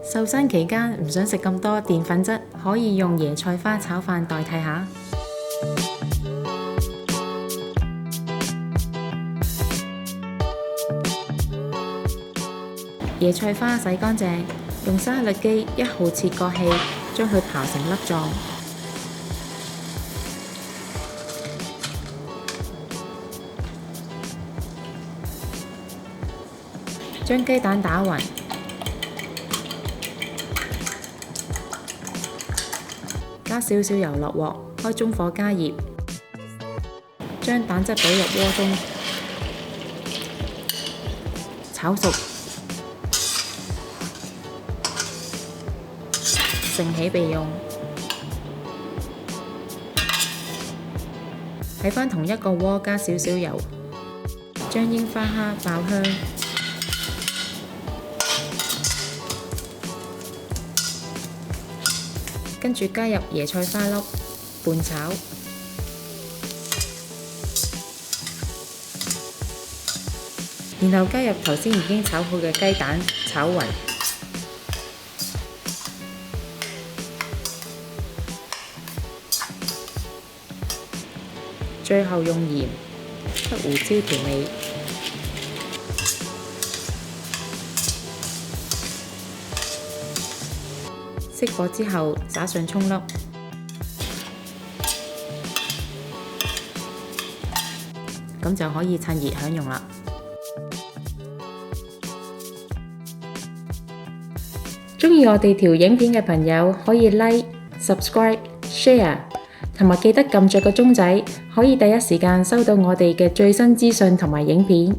瘦身期間唔想食咁多澱粉質，可以用椰菜花炒飯代替下。椰菜花洗乾淨，用沙律機1號切割器將佢刨成粒狀。將雞蛋打勻，加少少油落鑊，開中火加熱，將蛋汁倒入鍋中，炒熟，盛起備用。喺返同一個鍋加少少油，將櫻花蝦爆香。跟住加入椰菜花粒，拌炒，然後加入頭先已經炒好嘅雞蛋，炒勻，最後用鹽、黑胡椒調味。熄火之後，灑上蔥粒，咁就可以趁熱享用啦。鍾意我哋條影片嘅朋友可以 Like、Subscribe、Share， 同埋記得撳着個鐘仔，可以第一時間收到我哋嘅最新資訊同埋影片。